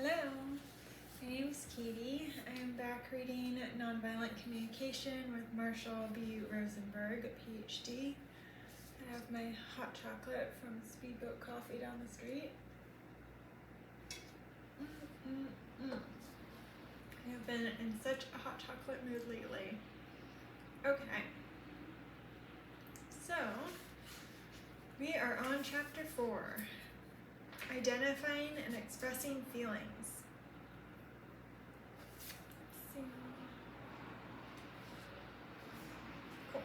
Hello, my name is Katie. I am back reading Nonviolent Communication with Marshall B. Rosenberg, PhD. I have my hot chocolate from Speedboat Coffee down the street. I have been in such a hot chocolate mood lately. Okay, so we are on chapter 4. Identifying and expressing feelings. Let's see. Cool.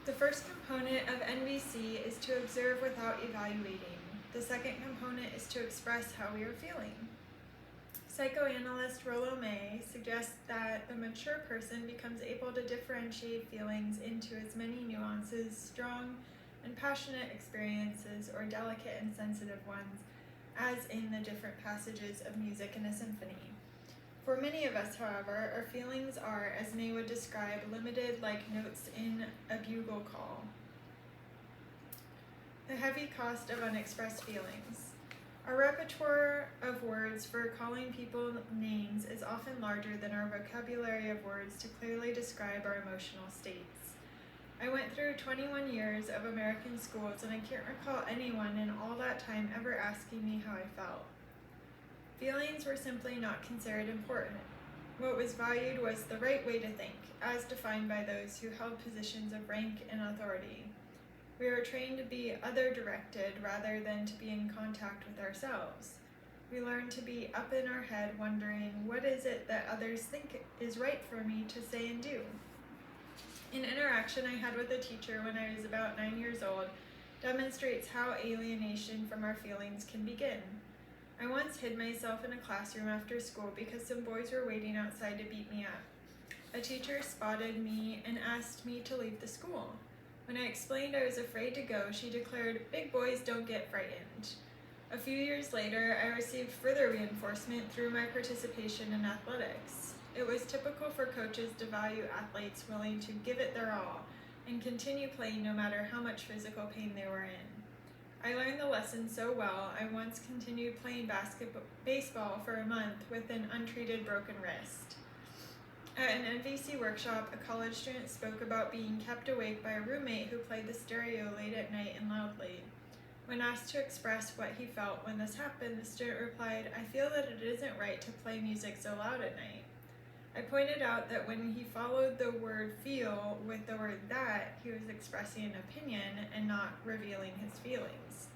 The first component of NVC is to observe without evaluating. The second component is to express how we are feeling. Psychoanalyst Rollo May suggests that the mature person becomes able to differentiate feelings into as many nuances, strong and passionate experiences, or delicate and sensitive ones, as in the different passages of music in a symphony. For many of us, however, our feelings are, as May would describe, limited like notes in a bugle call. The heavy cost of unexpressed feelings. Our repertoire of words for calling people names is often larger than our vocabulary of words to clearly describe our emotional states. I went through 21 years of American schools, and I can't recall anyone in all that time ever asking me how I felt. Feelings were simply not considered important. What was valued was the right way to think, as defined by those who held positions of rank and authority. We were trained to be other-directed rather than to be in contact with ourselves. We learned to be up in our head wondering, what is it that others think is right for me to say and do? An interaction I had with a teacher when I was about 9 years old demonstrates how alienation from our feelings can begin. I once hid myself in a classroom after school because some boys were waiting outside to beat me up. A teacher spotted me and asked me to leave the school. When I explained I was afraid to go, she declared, "Big boys don't get frightened." A few years later, I received further reinforcement through my participation in athletics. It was typical for coaches to value athletes willing to give it their all and continue playing no matter how much physical pain they were in. I learned the lesson so well, I once continued playing baseball for a month with an untreated broken wrist. At an NVC workshop, a college student spoke about being kept awake by a roommate who played the stereo late at night and loudly. When asked to express what he felt when this happened, the student replied, "I feel that it isn't right to play music so loud at night." I pointed out that when he followed the word feel with the word that, he was expressing an opinion and not revealing his feelings.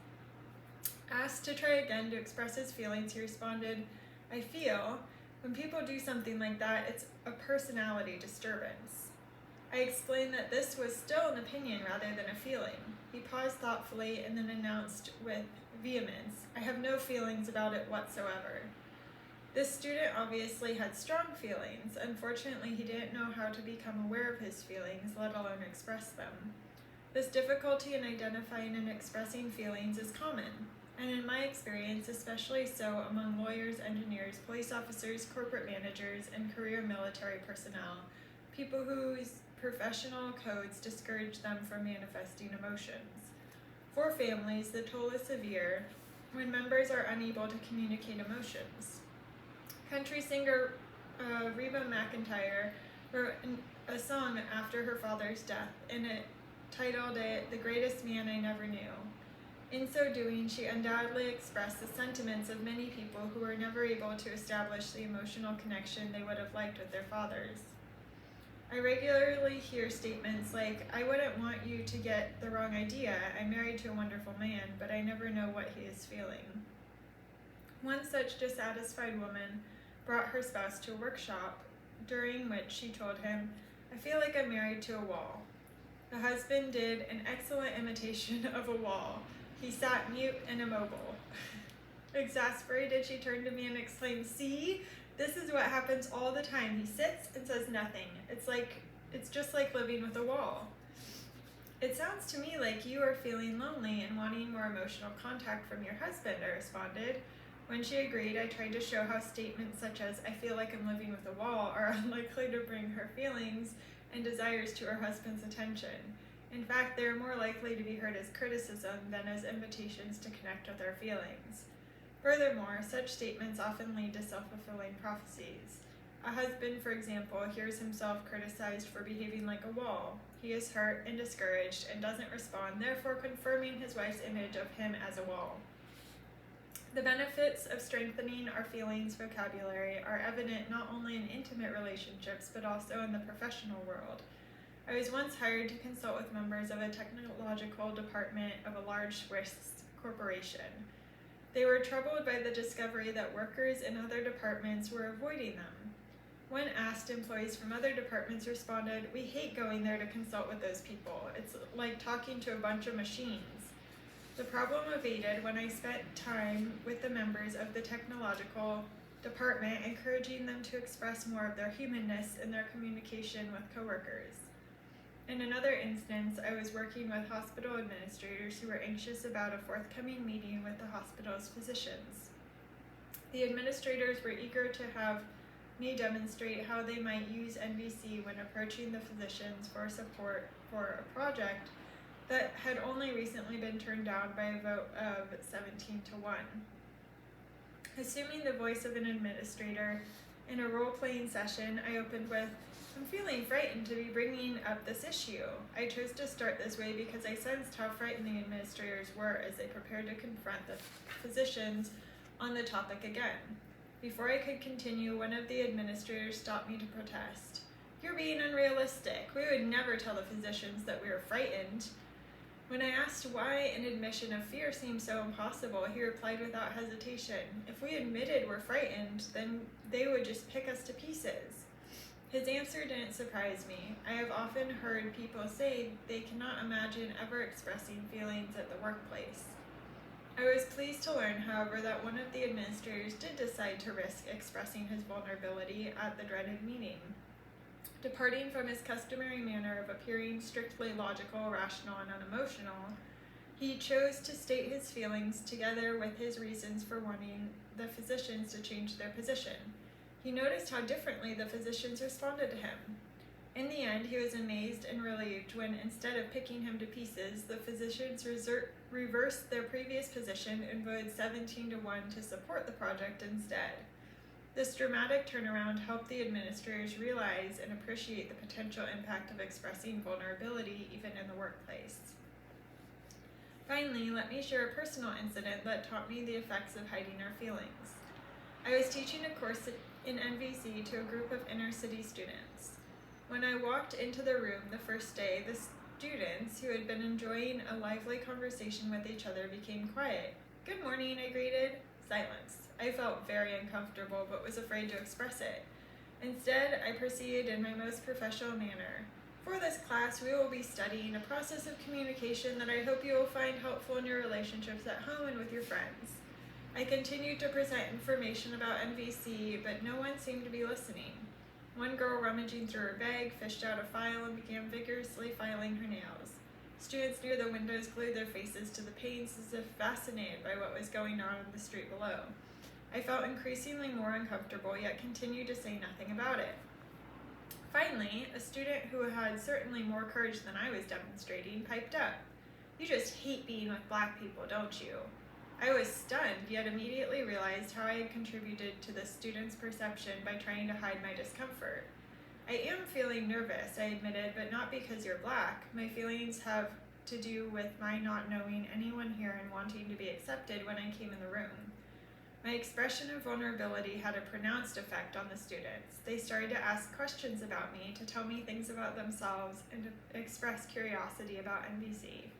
Asked to try again to express his feelings, he responded, "I feel, when people do something like that, it's a personality disturbance." I explained that this was still an opinion rather than a feeling. He paused thoughtfully and then announced with vehemence, "I have no feelings about it whatsoever." This student obviously had strong feelings. Unfortunately, he didn't know how to become aware of his feelings, let alone express them. This difficulty in identifying and expressing feelings is common, and in my experience, especially so among lawyers, engineers, police officers, corporate managers, and career military personnel, people whose professional codes discourage them from manifesting emotions. For families, the toll is severe when members are unable to communicate emotions. Country singer Reba McEntire wrote a song after her father's death, and it titled it "The Greatest Man I Never Knew." In so doing, she undoubtedly expressed the sentiments of many people who were never able to establish the emotional connection they would have liked with their fathers. I regularly hear statements like, "I wouldn't want you to get the wrong idea. I'm married to a wonderful man, but I never know what he is feeling." One such dissatisfied woman brought her spouse to a workshop, during which she told him, "I feel like I'm married to a wall." The husband did an excellent imitation of a wall. He sat mute and immobile. Exasperated, she turned to me and exclaimed, "See, this is what happens all the time. He sits and says nothing. It's just like living with a wall." "It sounds to me like you are feeling lonely and wanting more emotional contact from your husband," I responded. When she agreed, I tried to show how statements such as, "I feel like I'm living with a wall," are unlikely to bring her feelings and desires to her husband's attention. In fact, they are more likely to be heard as criticism than as invitations to connect with our feelings. Furthermore, such statements often lead to self-fulfilling prophecies. A husband, for example, hears himself criticized for behaving like a wall. He is hurt and discouraged and doesn't respond, therefore confirming his wife's image of him as a wall. The benefits of strengthening our feelings vocabulary are evident not only in intimate relationships, but also in the professional world. I was once hired to consult with members of a technological department of a large Swiss corporation. They were troubled by the discovery that workers in other departments were avoiding them. When asked, employees from other departments responded, "We hate going there to consult with those people. It's like talking to a bunch of machines." The problem abated when I spent time with the members of the technological department, encouraging them to express more of their humanness in their communication with coworkers. In another instance, I was working with hospital administrators who were anxious about a forthcoming meeting with the hospital's physicians. The administrators were eager to have me demonstrate how they might use NVC when approaching the physicians for support for a project that had only recently been turned down by a vote of 17-1. Assuming the voice of an administrator in a role-playing session, I opened with, "I'm feeling frightened to be bringing up this issue." I chose to start this way because I sensed how frightened the administrators were as they prepared to confront the physicians on the topic again. Before I could continue, one of the administrators stopped me to protest. "You're being unrealistic. We would never tell the physicians that we were frightened." When I asked why an admission of fear seemed so impossible, he replied without hesitation, "If we admitted we're frightened, then they would just pick us to pieces." His answer didn't surprise me. I have often heard people say they cannot imagine ever expressing feelings at the workplace. I was pleased to learn, however, that one of the administrators did decide to risk expressing his vulnerability at the dreaded meeting. Departing from his customary manner of appearing strictly logical, rational, and unemotional, he chose to state his feelings together with his reasons for wanting the physicians to change their position. He noticed how differently the physicians responded to him. In the end, he was amazed and relieved when, instead of picking him to pieces, the physicians reversed their previous position and voted 17-1 to support the project instead. This dramatic turnaround helped the administrators realize and appreciate the potential impact of expressing vulnerability even in the workplace. Finally, let me share a personal incident that taught me the effects of hiding our feelings. I was teaching a course in NVC to a group of inner-city students. When I walked into the room the first day, the students, who had been enjoying a lively conversation with each other, became quiet. "Good morning," I greeted. Silence. I felt very uncomfortable, but was afraid to express it. Instead, I proceeded in my most professional manner. "For this class, we will be studying a process of communication that I hope you will find helpful in your relationships at home and with your friends." I continued to present information about NVC, but no one seemed to be listening. One girl, rummaging through her bag, fished out a file and began vigorously filing her nails. Students near the windows glued their faces to the panes as if fascinated by what was going on the street below. I felt increasingly more uncomfortable, yet continued to say nothing about it. Finally, a student who had certainly more courage than I was demonstrating piped up. "You just hate being with black people, don't you?" I was stunned, yet immediately realized how I had contributed to the student's perception by trying to hide my discomfort. "I am feeling nervous," I admitted, "but not because you're black. My feelings have to do with my not knowing anyone here and wanting to be accepted when I came in the room." My expression of vulnerability had a pronounced effect on the students. They started to ask questions about me, to tell me things about themselves, and to express curiosity about NVC.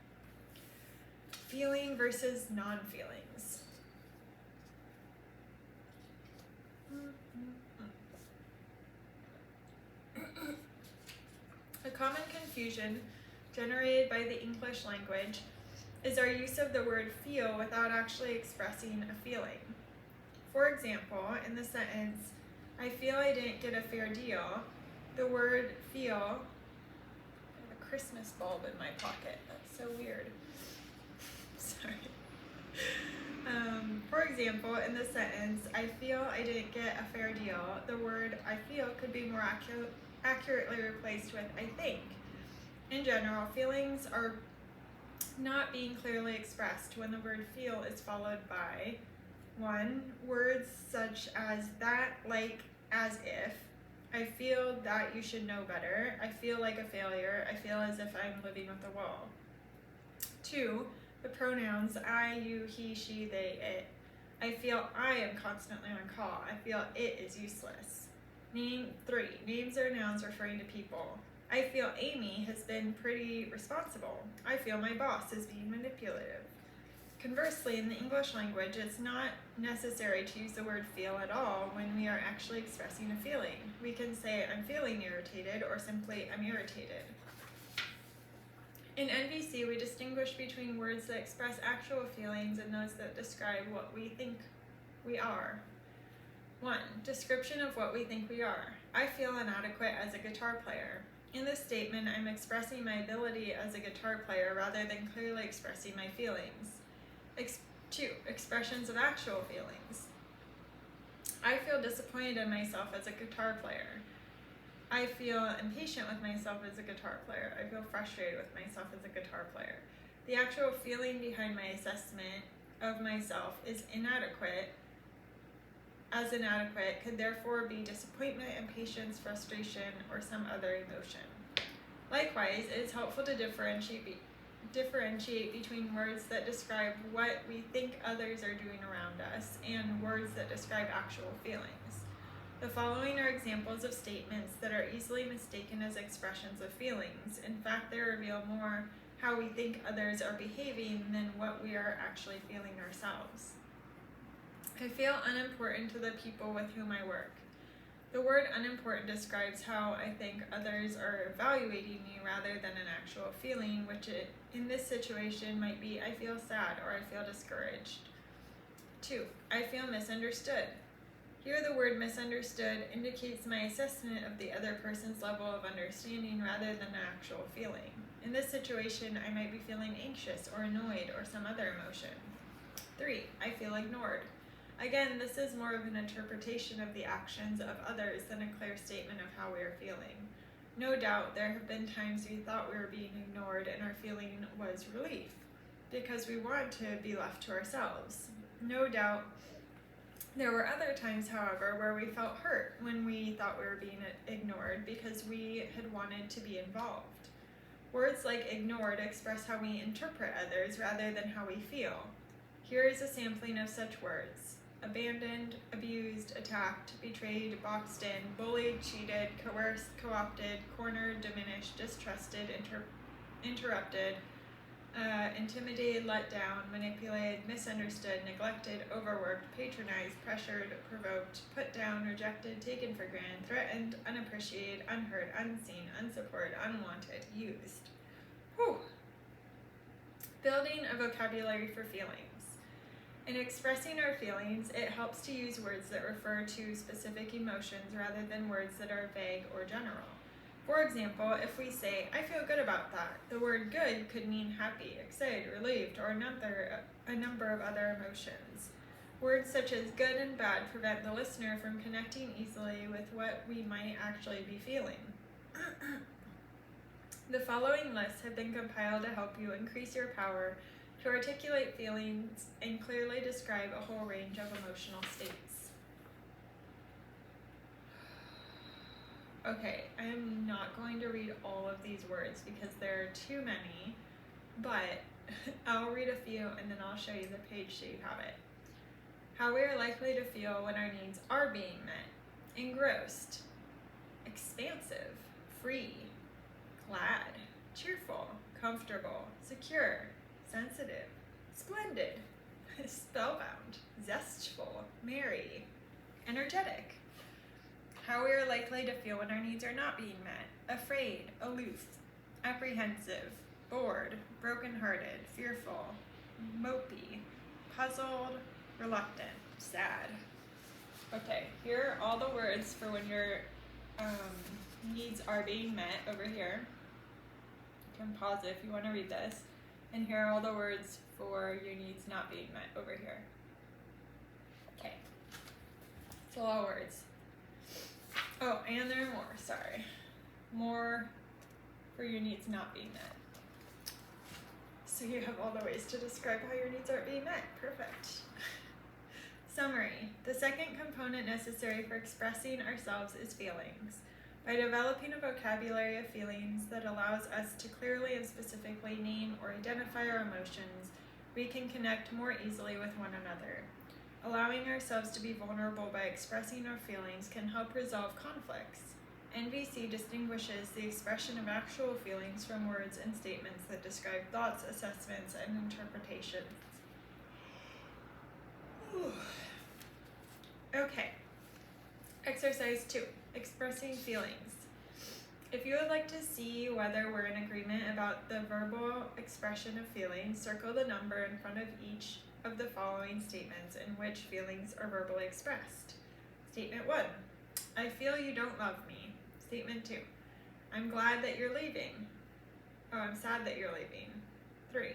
Feeling versus non-feelings. A common confusion generated by the English language is our use of the word feel without actually expressing a feeling. For example, in the sentence, "I feel I didn't get a fair deal," the word feel, I have a Christmas bulb in my pocket, that's so weird. Sorry. For example, in the sentence, "I feel I didn't get a fair deal," the word "I feel" could be more accurately replaced with "I think." In general, feelings are not being clearly expressed when the word feel is followed by 1. Words such as that, like, as if. I feel that you should know better. I feel like a failure. I feel as if I'm living with a wall. 2. The pronouns I, you, he, she, they, it. I feel I am constantly on call. I feel it is useless. 3. Names or nouns referring to people. I feel Amy has been pretty responsible. I feel my boss is being manipulative. Conversely, in the English language, it's not necessary to use the word feel at all when we are actually expressing a feeling. We can say, I'm feeling irritated, or simply, I'm irritated. In NVC, we distinguish between words that express actual feelings and those that describe what we think we are. 1. Description of what we think we are. I feel inadequate as a guitar player. In this statement, I'm expressing my ability as a guitar player rather than clearly expressing my feelings. 2. Expressions of actual feelings. I feel disappointed in myself as a guitar player. I feel impatient with myself as a guitar player. I feel frustrated with myself as a guitar player. The actual feeling behind my assessment of myself is inadequate could therefore be disappointment, impatience, frustration, or some other emotion. Likewise, it is helpful to differentiate between words that describe what we think others are doing around us and words that describe actual feelings. The following are examples of statements that are easily mistaken as expressions of feelings. In fact, they reveal more how we think others are behaving than what we are actually feeling ourselves. I feel unimportant to the people with whom I work. The word unimportant describes how I think others are evaluating me rather than an actual feeling, which in this situation might be I feel sad or I feel discouraged. 2. I feel misunderstood. Here the word misunderstood indicates my assessment of the other person's level of understanding rather than an actual feeling. In this situation, I might be feeling anxious or annoyed or some other emotion. 3. I feel ignored. Again, this is more of an interpretation of the actions of others than a clear statement of how we are feeling. No doubt there have been times we thought we were being ignored and our feeling was relief, because we want to be left to ourselves. No doubt there were other times, however, where we felt hurt when we thought we were being ignored because we had wanted to be involved. Words like ignored express how we interpret others rather than how we feel. Here is a sampling of such words: abandoned, abused, attacked, betrayed, boxed in, bullied, cheated, coerced, co-opted, cornered, diminished, distrusted, interrupted, intimidated, let down, manipulated, misunderstood, neglected, overworked, patronized, pressured, provoked, put down, rejected, taken for granted, threatened, unappreciated, unheard, unseen, unsupported, unwanted, used. Whew. Building a vocabulary for feelings. In expressing our feelings, it helps to use words that refer to specific emotions rather than words that are vague or general. For example, if we say, I feel good about that, the word good could mean happy, excited, relieved, or a number of other emotions. Words such as good and bad prevent the listener from connecting easily with what we might actually be feeling. The following lists have been compiled to help you increase your power to articulate feelings and clearly describe a whole range of emotional states. Okay, I am not going to read all of these words because there are too many, but I'll read a few and then I'll show you the page so you have it. How we are likely to feel when our needs are being met. Engrossed, expansive, free, glad, cheerful, comfortable, secure, sensitive, splendid, spellbound, zestful, merry, energetic. How we are likely to feel when our needs are not being met. Afraid, aloof, apprehensive, bored, brokenhearted, fearful, mopey, puzzled, reluctant, sad. Okay, here are all the words for when your needs are being met over here. You can pause it if you want to read this. And here are all the words for your needs not being met over here. Okay, so all words. Oh, and there are more, sorry. More for your needs not being met. So you have all the ways to describe how your needs aren't being met. Perfect. Summary. The second component necessary for expressing ourselves is feelings. By developing a vocabulary of feelings that allows us to clearly and specifically name or identify our emotions, we can connect more easily with one another. Allowing ourselves to be vulnerable by expressing our feelings can help resolve conflicts. NVC distinguishes the expression of actual feelings from words and statements that describe thoughts, assessments, and interpretations. Okay. Exercise 2. Expressing feelings. If you would like to see whether we're in agreement about the verbal expression of feelings, circle the number in front of each of the following statements in which feelings are verbally expressed. Statement 1. I feel you don't love me. Statement 2. I'm glad that you're leaving. Oh, I'm sad that you're leaving. 3.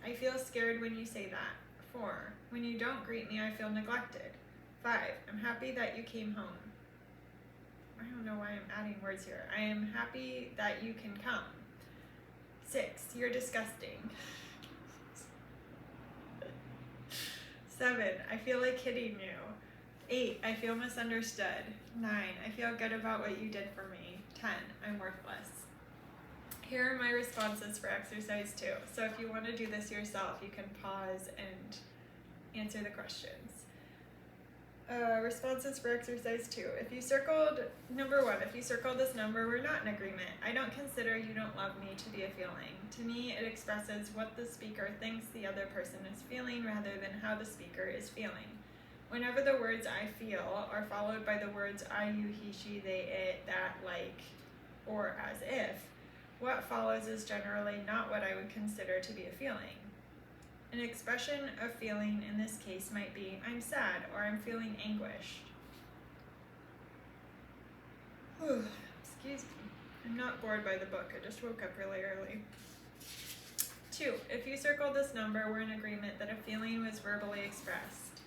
I feel scared when you say that. 4. When you don't greet me, I feel neglected. 5. I'm happy that you came home. I don't know why I'm adding words here. I am happy that you can come. 6. You're disgusting. 7. I feel like hitting you. 8. I feel misunderstood. 9. I feel good about what you did for me. 10. I'm worthless. Here are my responses for exercise 2. So if you want to do this yourself, you can pause and answer the questions. Responses for exercise 2. If you circled number 1, if you circled this number, we're not in agreement. I don't consider you don't love me to be a feeling. To me, it expresses what the speaker thinks the other person is feeling rather than how the speaker is feeling. Whenever the words I feel are followed by the words I, you, he, she, they, it, that, like, or as if, what follows is generally not what I would consider to be a feeling. An expression of feeling in this case might be, I'm sad, or I'm feeling anguished. Excuse me. I'm not bored by the book. I just woke up really early. 2. If you circle this number, we're in agreement that a feeling was verbally expressed.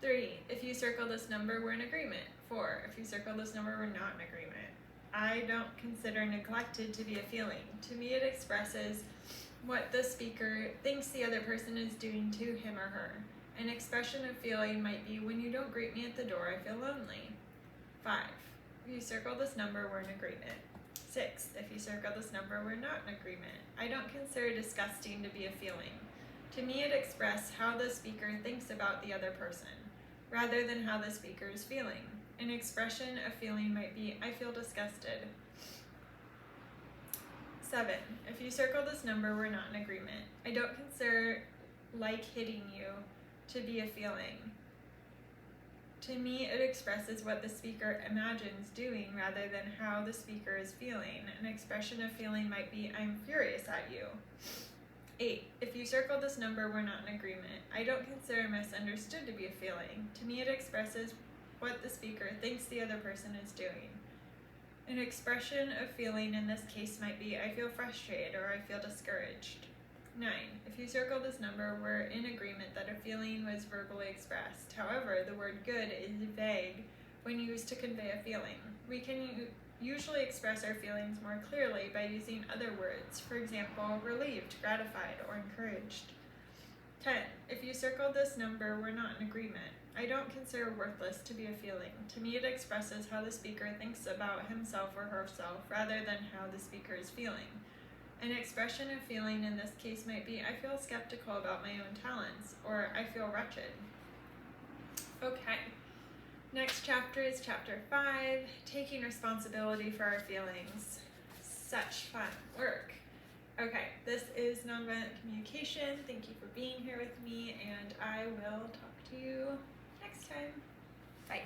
3. If you circle this number, we're in agreement. 4. If you circle this number, we're not in agreement. I don't consider neglected to be a feeling. To me, it expresses what the speaker thinks the other person is doing to him or her. An expression of feeling might be, when you don't greet me at the door, I feel lonely. 5. If you circle this number, we're in agreement. 6. If you circle this number, we're not in agreement. I don't consider disgusting to be a feeling. To me, it expresses how the speaker thinks about the other person, rather than how the speaker is feeling. An expression of feeling might be, I feel disgusted. 7. If you circle this number, we're not in agreement. I don't consider like hitting you to be a feeling. To me, it expresses what the speaker imagines doing rather than how the speaker is feeling. An expression of feeling might be, I'm furious at you. 8. If you circle this number, we're not in agreement. I don't consider misunderstood to be a feeling. To me, it expresses what the speaker thinks the other person is doing. An expression of feeling in this case might be, I feel frustrated or I feel discouraged. 9. If you circle this number, we're in agreement that a feeling was verbally expressed. However, the word good is vague when used to convey a feeling. We can usually express our feelings more clearly by using other words, for example, relieved, gratified, or encouraged. 10. If you circle this number, we're not in agreement. I don't consider worthless to be a feeling. To me, it expresses how the speaker thinks about himself or herself rather than how the speaker is feeling. An expression of feeling in this case might be, I feel skeptical about my own talents, or I feel wretched. Okay. Next chapter is chapter 5, taking responsibility for our feelings. Such fun work. Okay, this is Nonviolent Communication. Thank you for being here with me, and I will talk to you next time. Bye.